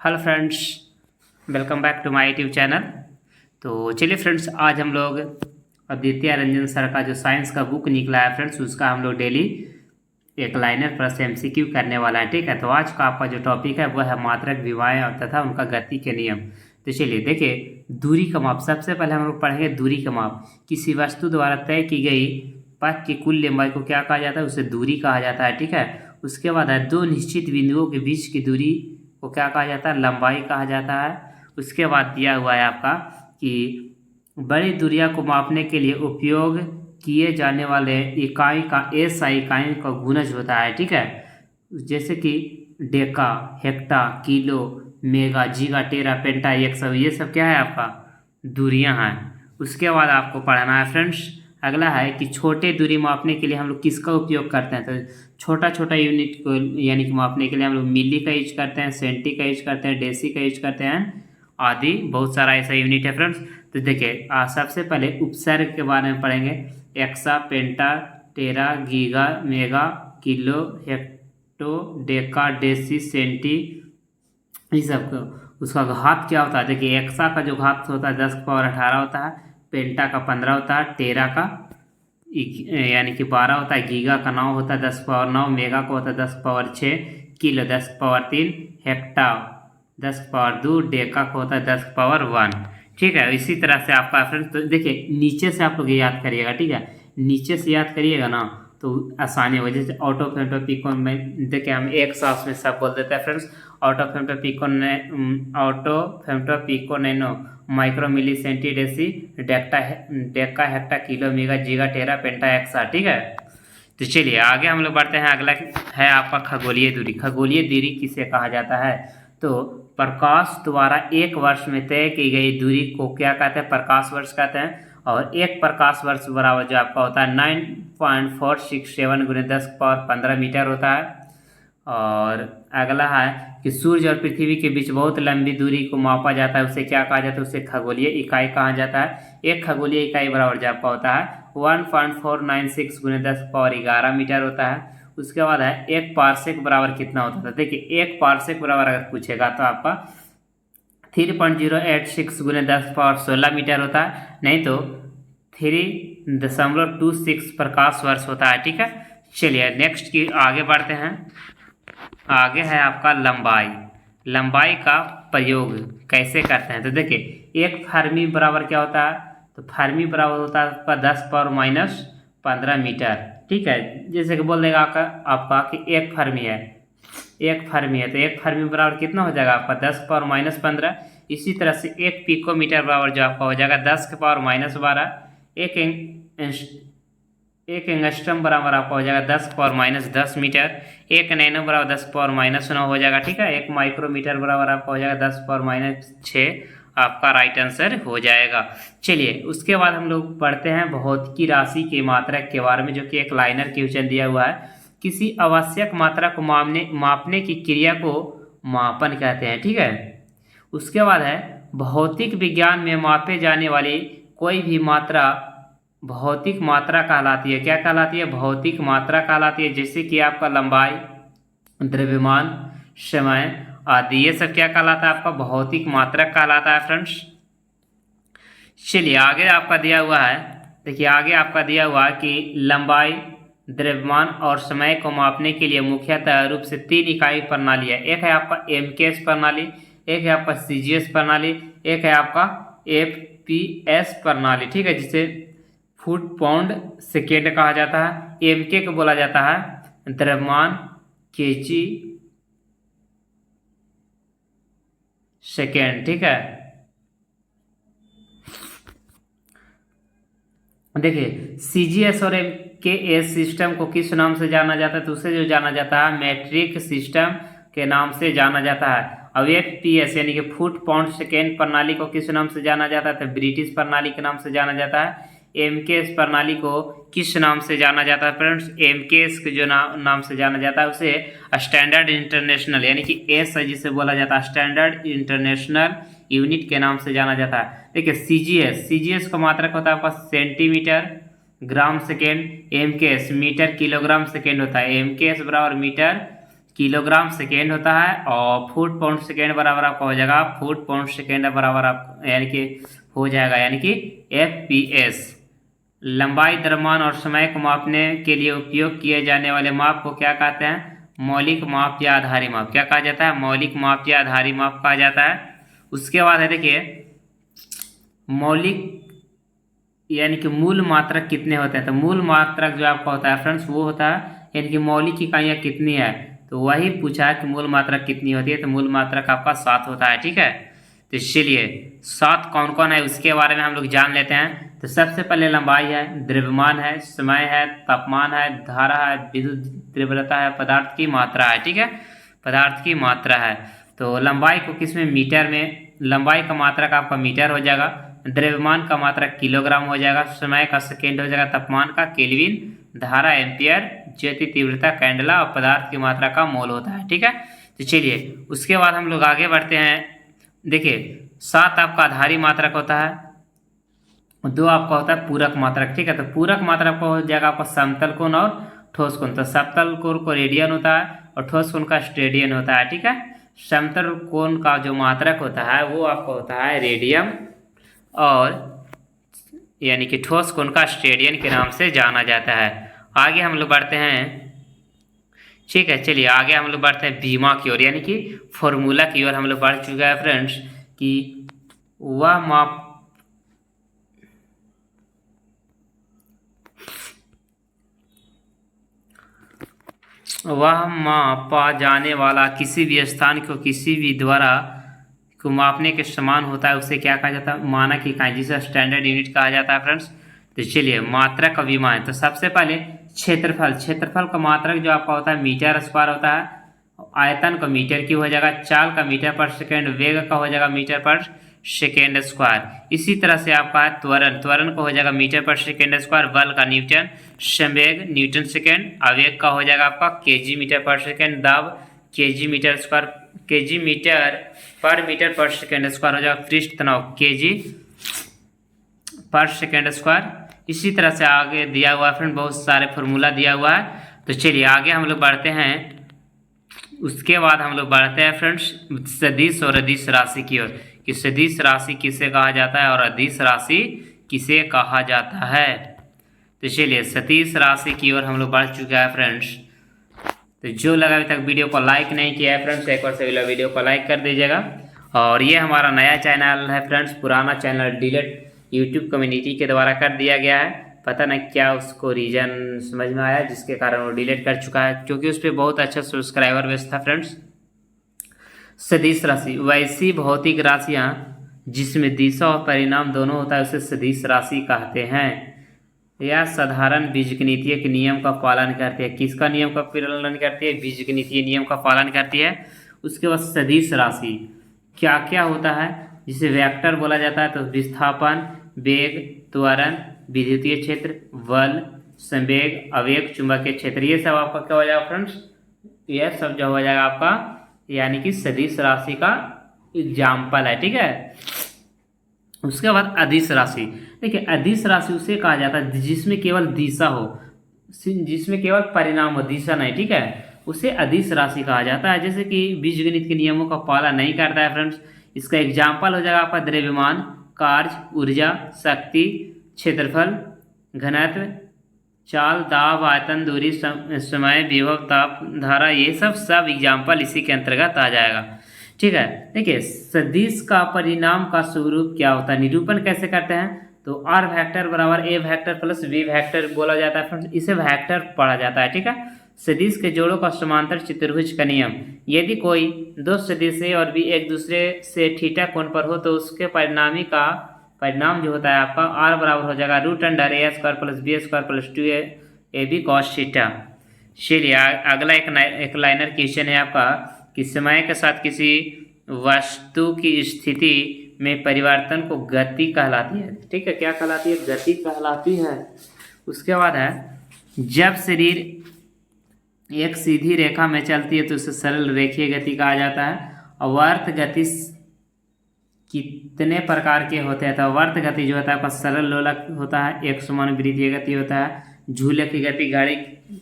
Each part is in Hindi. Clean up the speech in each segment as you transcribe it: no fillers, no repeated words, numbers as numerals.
Hello friends, welcome back to my YouTube channel. तो चलिए फ्रेंड्स, आज हम लोग अद्वितीय रंजन सर का जो साइंस का बुक निकला है फ्रेंड्स, उसका हम लोग डेली एक लाइनर प्रश्न एमसीक्यू करने वाला है। ठीक है, तो आज का आपका जो टॉपिक है वह है मात्रक विवाहें और तथा उनका गति के नियम। तो चलिए देखिए, दूरी का माप। सबसे पहले हम लोग पढ़ेंगे दूरी का माप। किसी वस्तु द्वारा तय की गई पथ की कुल लंबाई को क्या कहा जाता है? उसे दूरी कहा जाता है। ठीक है, उसके बाद है दो निश्चित बिंदुओं के बीच की दूरी को क्या कहा जाता है? लंबाई कहा जाता है। उसके बाद दिया हुआ है आपका कि बड़ी दूरियां को मापने के लिए उपयोग किए जाने वाले इकाई का एसआई इकाई का गुणज होता है। ठीक है, जैसे कि Deka, hecta, kilo, mega, giga, tera, पेंटा, एक सब, ये सब क्या है आपका? दूरियां हैं। उसके बाद आपको पढ़ना है फ्रेंड्स, अगला है कि छोटे दूरी मापने के लिए हम लोग किसका उपयोग करते हैं? तो छोटा छोटा यूनिट को यानी कि मापने के लिए हम लोग मिली का यूज करते हैं, सेंटी का यूज करते हैं, डेसी का यूज करते हैं आदि। बहुत सारा ऐसा यूनिट है फ्रेंड्स। तो देखिए, सबसे पहले उपसर्ग के बारे में पढ़ेंगे। Exa, penta, tera, giga, mega, kilo, hecto, deca, deci, centi, इस सब को उसका घात क्या होता है? देखिए, एक्सा का जो घात होता है 10 की पावर 18 होता है, पेंटा का 15 होता है, टेरा का यानी कि 12 होता है, गीगा का 9 होता है 10 की पावर 9, मेगा का होता है 10 की पावर 6, किलो 10 की पावर 3, हेक्टा 10 की पावर 2, डेका का होता है 10 की पावर 1। ठीक है, इसी तरह से आपका फ्रेंड्स, तो देखिए नीचे से आप लोग याद करिएगा। ठीक है, नीचे से याद करिएगा ना तो आसानी हो। जैसे ऑटो फेम्टोपिकोन में देखिए हम एक सांस में सब बोल देते हैं friends. Atto femto pico nano micro milli centi deci deca hecta kilo mega giga tera penta exa. ठीक है, तो चलिए आगे हम लोग बढ़ते हैं। अगला है आपका खगोलीय दूरी। खगोलीय दूरी किसे कहा जाता है? तो प्रकाश द्वारा एक वर्ष में तय की गई दूरी को क्या कहते हैं? प्रकाश वर्ष कहते हैं। और एक प्रकाश वर्ष बराबर जो आपका होता है 9.467 गुने 10 की पावर 15 मीटर होता है। और अगला है कि सूर्य और पृथ्वी के बीच बहुत लंबी दूरी को मापा जाता है, उसे क्या कहा जाता है? उसे खगोलीय इकाई कहा जाता है। एक खगोलीय इकाई बराबर जो आपका होता है 1.496 गुने 10 की पावर 11 मीटर होता है। उसके बाद है एक पार्सेक बराबर कितना होता है? देखिए, एक पार्सेक बराबर अगर पूछेगा तो आपका 3.086 गुने 10 की पावर 16 मीटर होता है, नहीं तो 3.26 प्रकाश वर्ष होता है। ठीक है, चलिए नेक्स्ट की आगे बढ़ते हैं। आगे है आपका लंबाई। लंबाई का प्रयोग कैसे करते हैं? तो देखिए, एक फर्मी बराबर क्या होता है? तो फर्मी बराबर होता है आपका 10 की पावर-15 मीटर। ठीक है, जैसे कि बोल देगा आपका कि एक फर्मी है, एक फर्मी है, तो एक फर्मी बराबर कितना हो जाएगा आपका? 10 की पावर-15। इसी तरह से एक पिकोमीटर बराबर जो आपका हो जाएगा 10 की पावर-12। एक एंगस्ट्रम बराबर आपका हो जाएगा 10 की पावर-10 मीटर। एक नैनो बराबर 10 की पावर-9 हो जाएगा। ठीक है, एक माइक्रोमीटर बराबर आपका हो जाएगा 10 की पावर-6। आपका राइट आंसर हो जाएगा। चलिए उसके बाद हम लोग पढ़ते हैं भौतिकी राशि के मात्रक के बारे में, जो कि एक लाइनर क्वेश्चन दिया हुआ है। किसी आवश्यक मात्रा को मापने की क्रिया को मापन कहते हैं। ठीक है, उसके बाद है भौतिक विज्ञान में मापे जाने वाली कोई भी मात्रा भौतिक मात्रा कहलाती है। क्या कहलाती है? भौतिक मात्रा कहलाती है। जैसे कि आपका लंबाई, द्रव्यमान, समय आदि, ये सब क्या कहलाता है? आपका भौतिक मात्रा कहलाता है फ्रेंड्स। चलिए आगे आपका दिया हुआ है, देखिए आगे आपका दिया हुआ है कि लंबाई, द्रव्यमान और समय को मापने के लिए मुख्यतः रूप से 3 इकाई प्रणाली है। एक है आपका एमकेएस प्रणाली, एक है आपका सीजीएस प्रणाली, एक है आपका एफपीएस प्रणाली। ठीक है, जिसे फुट पाउंड सेकेंड कहा जाता है। एमके को बोला जाता है द्रव्यमान, केजी सेकेंड। ठीक है, देखिए सीजीएस और एमकेएस सिस्टम को किस नाम से जाना जाता है? तो उसे जो जाना जाता है मैट्रिक सिस्टम के नाम से जाना जाता है। अब एफपीएस यानी कि फुट पाउंड सेकेंड प्रणाली को किस नाम से जाना जाता है? तो ब्रिटिश प्रणाली के नाम से जाना जाता है। एमकेएस प्रणाली को किस नाम से जाना जाता है फ्रेंड्स? एमकेएस के जो नाम से जाना जाता है उसे स्टैंडर्ड इंटरनेशनल यानी कि एस जिसे बोला जाता है स्टैंडर्ड इंटरनेशनल यूनिट के नाम से जाना जाता है। देखिए सीजीएस का मात्रक होता है आपका centimetre gram second. MKS metre kilogram second होता है। एमकेएस बराबर मीटर किलोग्राम सेकेंड होता है, और फुट पाउंड सेकेंड बराबर आपका हो जाएगा फुट पाउंड सेकेंड बराबर आप यानी कि हो जाएगा यानी कि FPS। लंबाई, द्रव्यमान और समय को मापने के लिए उपयोग किए जाने वाले माप को क्या कहते हैं? मौलिक माप या आधारी माप। क्या कहा जाता है? मौलिक माप या आधारी माप कहा जाता है। उसके बाद है देखिए मौलिक यानी कि मूल मात्रक कितने होते हैं? तो मूल मात्रक जो आपका होता है फ्रेंड्स वो होता है यानी कि मौलिक इकाइयाँ कितनी है, तो वही पूछा है कि मूल मात्रक कितनी होती है, तो मूल मात्रक आपका 7 होता है। ठीक है, तो चलिए 7 कौन कौन है उसके बारे में हम लोग जान लेते हैं। तो सबसे पहले लंबाई है, द्रव्यमान है, समय है, तापमान है, धारा है, विद्युत तीव्रता है, पदार्थ की मात्रा है। ठीक है, पदार्थ की मात्रा है। तो लंबाई को किसमें? मीटर में। लंबाई का मात्रक आपका मीटर हो जाएगा, द्रव्यमान का मात्रक किलोग्राम हो जाएगा, समय का सेकेंड हो जाएगा, तापमान का केल्विन, धारा एम्पियर, ज्योति तीव्रता कैंडला, और पदार्थ की मात्रा का मोल होता है। ठीक है, तो चलिए उसके बाद हम लोग आगे बढ़ते हैं। देखिए 7 आपका आधारी मात्रक होता है, 2 आपका होता है पूरक मात्रक। ठीक है, तो पूरक मात्रक को हो जाएगा आपका समतल कोण और ठोस कोण। तो समतल कोण को रेडियन होता है और ठोस कोण का स्टेडियन होता है। ठीक है, समतल कोण का जो मात्रक होता है वो आपका होता है रेडियन, और यानी कि ठोस कोण का स्टेडियन के नाम से जाना जाता है। आगे हम लोग बढ़ते हैं। ठीक है, चलिए आगे हम लोग बढ़ते हैं बीमा की ओर, यानी कि फॉर्मूला की ओर हम लोग बढ़ चुका है फ्रेंड्स कि वह मापा जाने वाला किसी भी स्थान को किसी भी द्वारा को मापने के समान होता है, उसे क्या कहा जाता है? मानक इकाई, जिसे स्टैंडर्ड यूनिट कहा जाता है फ्रेंड्स। तो चलिए मात्रक का विमान। तो सबसे पहले क्षेत्रफल, क्षेत्रफल का मात्रक जो आपका होता है मीटर स्क्वायर होता है, आयतन का मीटर क्यूब हो जाएगा, चाल का मीटर पर सेकेंड, वेग का हो जाएगा मीटर पर सेकेंड स्क्वायर। इसी तरह से आपका त्वरण, त्वरण का हो जाएगा मीटर पर सेकेंड स्क्वायर, बल का न्यूटन, संवेग न्यूटन सेकेंड, आवेग का हो जाएगा आपका केजी मीटर पर सेकेंड, दाब KG metre square, KG metre per second square हो जाएगा, पृष्ठ तनाव केजी पर सेकेंड स्क्वायर। इसी तरह से आगे दिया हुआ है फ्रेंड, बहुत सारे फॉर्मूला दिया हुआ है। तो चलिए आगे हम लोग बढ़ते हैं। उसके बाद हम लोग बढ़ते हैं फ्रेंड्स सदिश और अदिश राशि की ओर, कि सदिश राशि किसे कहा जाता है और अदिश राशि किसे कहा जाता है। तो चलिए सदिश राशि की ओर हम लोग बढ़ चुके हैं फ्रेंड्स। तो जो लगा अभी तक वीडियो को लाइक नहीं किया है फ्रेंड्स, एक बार से वीडियो को लाइक कर दीजिएगा। और ये हमारा नया चैनल है फ्रेंड्स, पुराना चैनल डिलीट यूट्यूब कम्युनिटी के द्वारा कर दिया गया है, पता नहीं क्या उसको रीजन समझ में आया जिसके कारण वो डिलीट कर चुका है, क्योंकि उस पर बहुत अच्छा सब्सक्राइबर बेस था फ्रेंड्स। सदिश राशि वैसी भौतिक राशियाँ जिसमें दिशा और परिणाम दोनों होता है उसे सदिश राशि कहते हैं। यह साधारण बीजगणितीय के नियम का पालन करती है। किसका नियम का पालन करती है? बीजगणितीय नियम का पालन करती है। उसके बाद सदिश राशि क्या क्या होता है? जिसे वेक्टर बोला जाता है, तो विस्थापन, वेग, त्वरण, विद्युतीय क्षेत्र, बल, संवेग, आवेग, चुंबकीय क्षेत्र, ये सब आपका क्या हो जाएगा फ्रेंड्स? यह सब जो हो जाएगा आपका यानी कि सदिश राशि का एग्जाम्पल है। ठीक है, उसके बाद अदिश राशि। देखिए अदिश राशि उसे कहा जाता है जिसमें केवल दिशा हो, जिसमें केवल परिणाम हो, दिशा नहीं। ठीक है, उसे अदिश राशि कहा जाता है। जैसे कि बीजगणित के नियमों का पालन नहीं करता है फ्रेंड्स, इसका एग्जाम्पल हो जाएगा आपका द्रव्यमान, कार्य, ऊर्जा, शक्ति, क्षेत्रफल, घनत्व, चाल, दाब, आयतन, दूरी, समय, विभव, ताप, धारा, ये सब एग्जाम्पल इसी के अंतर्गत आ जाएगा। ठीक है, देखिए सदिश का परिणाम का स्वरूप क्या होता है, निरूपण कैसे करते हैं? तो आर वेक्टर बराबर ए वेक्टर प्लस बी वेक्टर बोला जाता है फ्रेंड्स, इसे वेक्टर पढ़ा जाता है। ठीक है, सदिश के जोड़ों का समांतर चतुर्भुज का नियम, यदि कोई दो सदिश ए और बी एक दूसरे से थीटा कोण पर हो तो उसके परिणाम जो होता है आपका आर बराबर हो जाएगा root under a square plus b square plus 2ab cos theta. चलिए अगला एक लाइनर क्वेश्चन है आपका कि समय के साथ किसी वस्तु की स्थिति में परिवर्तन को गति कहलाती है। ठीक है, क्या कहलाती है? गति कहलाती है। उसके बाद है जब शरीर एक सीधी रेखा में चलती है तो उसे सरल रेखीय गति कहा जाता है। अवर्त गति कितने प्रकार के होते हैं? तो वर्त गति जो होता है आपका सरल लोलक होता है, एक समान वृत्तीय गति होता है, झूले की गति, घड़ी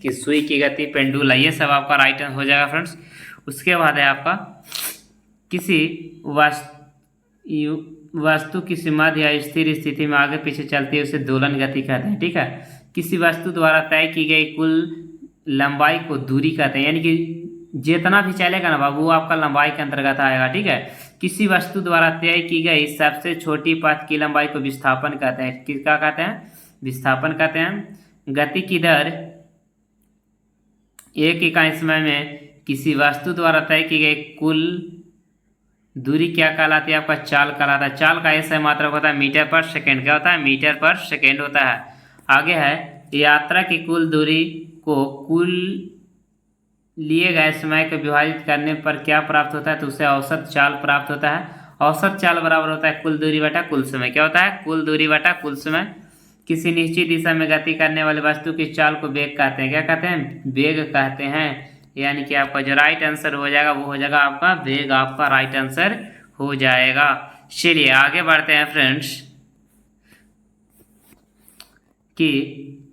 की सुई की गति, पेंडुला, ये सब आपका राइट आंसर हो जाएगा फ्रेंड्स। उसके बाद है आपका किसी वस्तु किसी मध्य या स्थिर स्थिति में आगे पीछे चलती है उसे दोलन गति कहते हैं। ठीक है, किसी वस्तु द्वारा तय की गई कुल लंबाई को दूरी कहते हैं, यानी कि जितना भी चलेगा ना बाबू वो आपका लंबाई के अंतर्गत आएगा। ठीक है, किसी वस्तु द्वारा तय की गई सबसे छोटी पथ की लंबाई को विस्थापन कहते हैं। किसका कहते हैं? विस्थापन कहते हैं। गति की दर एक इकाई समय में किसी वस्तु द्वारा तय की गई कुल दूरी क्या कहलाती है? आपका चाल कहलाता है। चाल का ऐसा मात्रक होता है मीटर पर सेकेंड। क्या होता है? मीटर पर सेकेंड होता है। आगे है यात्रा की कुल दूरी को कुल लिए गए समय को विभाजित करने पर क्या प्राप्त होता है? तो उससे औसत चाल प्राप्त होता है। औसत चाल बराबर होता है कुल दूरी बटा कुल समय। क्या होता है? कुल दूरी बटा कुल समय। किसी निश्चित दिशा में गति करने वाले वस्तु की चाल को वेग कहते हैं। क्या कहते हैं? वेग कहते हैं। यानी कि आपका जो राइट आंसर हो जाएगा वो हो जाएगा आपका वेग, आपका राइट आंसर हो जाएगा। चलिए आगे बढ़ते हैं फ्रेंड्स कि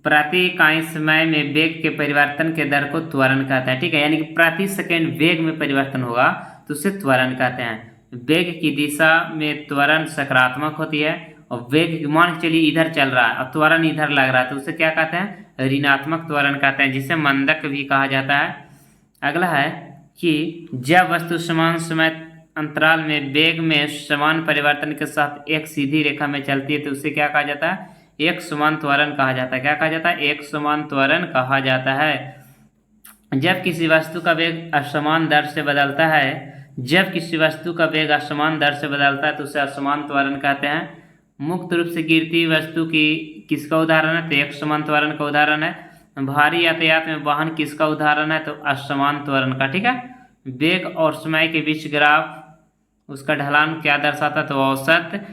प्रति इकाई समय में वेग के परिवर्तन के दर को त्वरण कहता है। ठीक है, यानी कि प्रति सेकंड वेग में परिवर्तन होगा तो उसे त्वरण कहते हैं। वेग की दिशा में त्वरण सकारात्मक होती है और वेग मान चलिए इधर चल रहा है और त्वरण इधर लग रहा है तो उसे क्या कहते हैं? ऋणात्मक त्वरण कहते हैं, जिसे मंदक भी कहा जाता है। अगला है कि जब वस्तु समान समय अंतराल में वेग में समान परिवर्तन के साथ एक सीधी रेखा में चलती है तो उसे क्या कहा जाता है? एक समान त्वरण कहा जाता है। क्या कहा जाता है? एक समान त्वरण कहा जाता है। जब किसी वस्तु का वेग असमान दर से बदलता है, जब किसी वस्तु का वेग असमान दर से बदलता है तो उसे असमान त्वरण कहते हैं। मुक्त रूप से गिरती वस्तु की किसका उदाहरण है? तो एक समान त्वरण का उदाहरण है। भारी यातायात में वाहन किसका उदाहरण है? तो असमान त्वरण का। ठीक है, वेग और समय के बीच ग्राफ उसका ढलान क्या दर्शाता है? तो औसत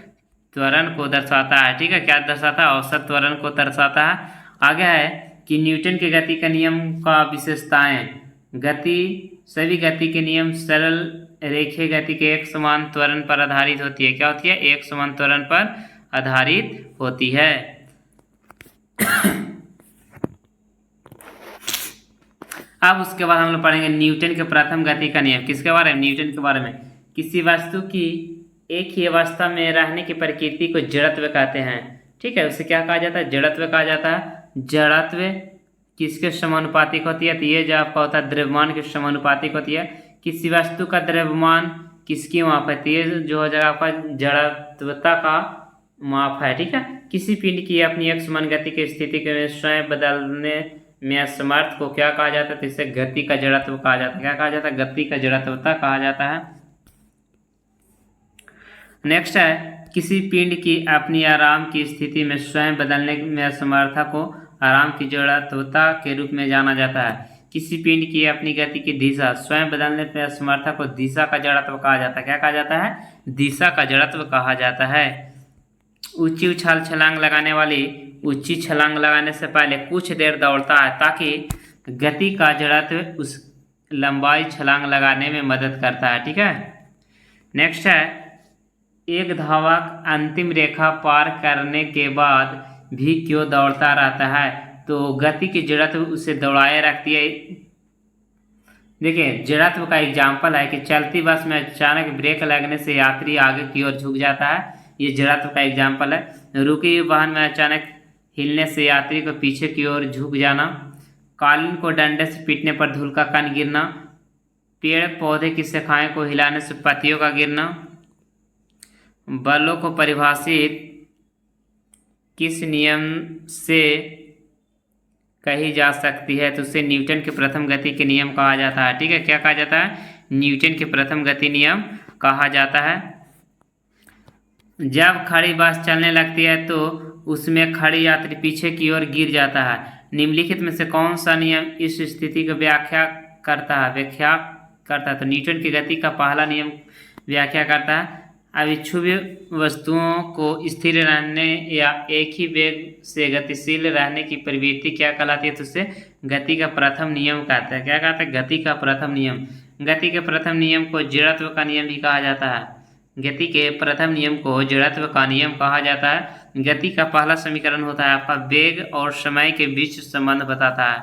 त्वरण को दर्शाता है। ठीक है, क्या दर्शाता है? औसत त्वरण को दर्शाता है। आगे है कि न्यूटन के गति का नियम का विशेषताएं। गति सभी गति के नियम सरल रेखीय गति के एक समान त्वरण पर आधारित होती है। क्या होती है? एक समान त्वरण पर आधारित होती है। अब उसके बाद हम लोग पढ़ेंगे न्यूटन के प्रथम गति का नियम। किसके बारे में? न्यूटन के बारे में। किसी वस्तु की एक ही अवस्था में रहने की प्रकृति को जड़त्व कहते हैं। ठीक है, उसे क्या कहा जाता है? जड़त्व कहा जाता है। जड़त्व किसके समानुपातिक होती है? तो ये जो आपका होता है द्रव्यमान के समानुपातिक होती है। किसी वस्तु का द्रव्यमान किसकी माप है? तो ये जो हो जाएगा आपका जड़त्वता का माप है। ठीक है, किसी पिंड की अपनी एक समान गति की स्थिति के स्वयं बदलने में असमर्थ को क्या कहा जाता है? तो इसे गति का जड़त्व कहा जाता है। क्या कहा जाता है? गति का जड़त्वता कहा जाता है। नेक्स्ट है किसी पिंड की अपनी आराम की स्थिति में स्वयं बदलने में असमर्थता को आराम की जड़त्वता के रूप में जाना जाता है। किसी पिंड की अपनी गति की दिशा स्वयं बदलने में असमर्थता को दिशा का जड़त्व कहा जाता है। क्या कहा जाता है? दिशा का जड़त्व कहा जाता है। ऊंची उछाल छलांग लगाने वाली ऊंची छलांग लगाने से पहले कुछ देर दौड़ता है ताकि गति का जड़त्व उस लंबाई छलांग लगाने में मदद करता है। ठीक है, नेक्स्ट है एक धावक अंतिम रेखा पार करने के बाद भी क्यों दौड़ता रहता है? तो गति की जड़त्व उसे दौड़ाए रखती है। देखिए, जड़त्व का एग्जाम्पल है कि चलती बस में अचानक ब्रेक लगने से यात्री आगे की ओर झुक जाता है, ये जड़त्व का एग्जाम्पल है। रुकी हुई वाहन में अचानक हिलने से यात्री को पीछे की ओर झुक जाना, कालीन को डंडे से पीटने पर धूल का कण गिरना, पेड़ पौधे की शाखाएं को हिलाने से पत्तियों का गिरना। बलों को परिभाषित किस नियम से कही जा सकती है? तो उसे न्यूटन के प्रथम गति के नियम कहा जाता है। ठीक है, क्या कहा जाता है? न्यूटन के प्रथम गति नियम कहा जाता है। जब खड़ी बस चलने लगती है तो उसमें खड़ी यात्री पीछे की ओर गिर जाता है। निम्नलिखित में से कौन सा नियम इस स्थिति को व्याख्या करता है? तो न्यूटन की गति का पहला नियम व्याख्या करता है। अविच्छुव्य वस्तुओं को स्थिर रहने या एक ही वेग से गतिशील रहने की प्रवृत्ति क्या कहलाती है? तो उसे गति का प्रथम नियम कहते हैं। क्या कहते हैं? गति का प्रथम नियम। गति के प्रथम नियम को जड़त्व का नियम भी कहा जाता है। गति के प्रथम नियम को जड़त्व का नियम कहा जाता है। गति का पहला समीकरण होता है आपका वेग और समय के बीच संबंध बताता है।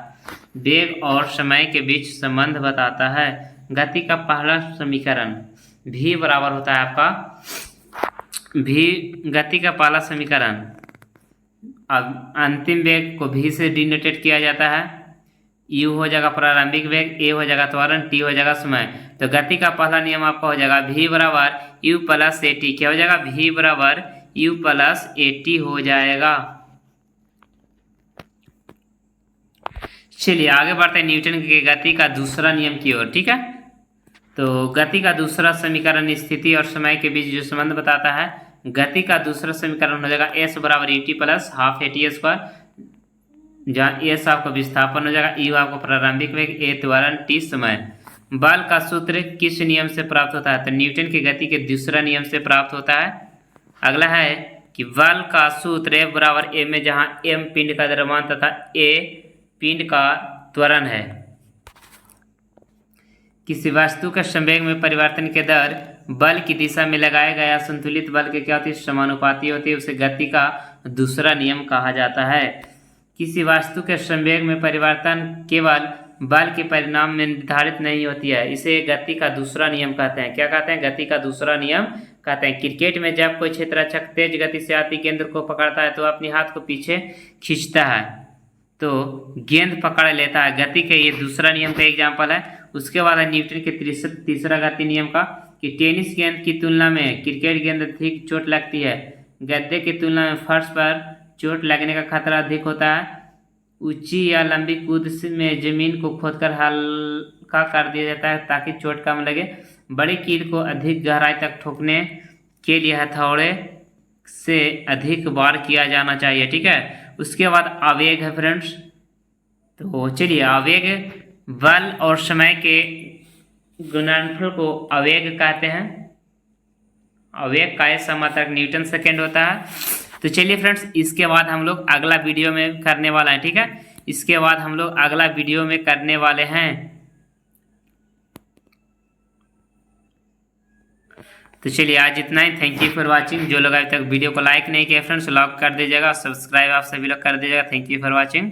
वेग और समय के बीच संबंध बताता है। गति का पहला समीकरण v बराबर होता है आपका गति का पहला समीकरण। अब अंतिम वेग को v से डिनोटेट किया जाता है। u हो जाएगा प्रारंभिक वेग, a हो जाएगा त्वरण, t हो जाएगा समय। तो गति का पहला नियम आपका हो जाएगा v बराबर u प्लस ए टी। क्या हो जाएगा? v बराबर u प्लस ए टी हो जाएगा। चलिए आगे बढ़ते हैं न्यूटन के गति का दूसरा नियम की ओर। ठीक है, तो गति का दूसरा समीकरण स्थिति और समय के बीच जो संबंध बताता है। गति का दूसरा समीकरण हो जाएगा s बराबर E T plus half A T square, जहाँ एस आपका विस्थापन हो जाएगा, यू आपको प्रारंभिक वेग, ए त्वरण, टी समय। बल का सूत्र किस नियम से प्राप्त होता है? तो न्यूटन की गति के दूसरा नियम से प्राप्त होता है। अगला है कि बल का सूत्र F बराबर ए में, जहाँ m पिंड का द्रव्यमान तथा a पिंड का त्वरण है। किसी वस्तु के संवेग में परिवर्तन के दर बल की दिशा में लगाया गया संतुलित बल के क्या होती है? समानुपाती होती है। उसे गति का दूसरा नियम कहा जाता है। किसी वस्तु के संवेग में परिवर्तन केवल बल के परिणाम में निर्धारित नहीं होती है, इसे गति का दूसरा नियम कहते हैं। क्या कहते हैं? गति का दूसरा नियम कहते हैं। क्रिकेट में जब कोई क्षेत्ररक्षक तेज गति से आती गेंद को पकड़ता है तो अपने हाथ को पीछे खींचता है तो गेंद पकड़ लेता है। गति के ये दूसरा नियम का एग्जाम्पल है। उसके बाद है न्यूटन के तीसरा गति नियम का कि टेनिस गेंद की तुलना में क्रिकेट गेंद अधिक चोट लगती है। गद्दे की तुलना में फर्श पर चोट लगने का खतरा अधिक होता है। ऊंची या लंबी कूद में जमीन को खोदकर हल्का कर दिया जाता है ताकि चोट कम लगे। बड़ी कील को अधिक गहराई तक ठोकने के लिए हथौड़े से अधिक बार किया जाना चाहिए। ठीक है, उसके बाद आवेग है फ्रेंड्स। तो चलिए, आवेग बल और समय के गुणनफल को आवेग कहते हैं। आवेग का समात्रक न्यूटन सेकेंड होता है। तो चलिए फ्रेंड्स, इसके बाद हम लोग अगला वीडियो में करने वाला है। ठीक है, इसके बाद हम लोग अगला वीडियो में करने वाले हैं। तो चलिए आज इतना ही। Thank you for watching. जो लोग अभी तक वीडियो को लाइक नहीं किए फ्रेंड्स, लाइक कर दीजिएगा। सब्सक्राइब आप सभी लोग कर दीजिएगा। Thank you for watching.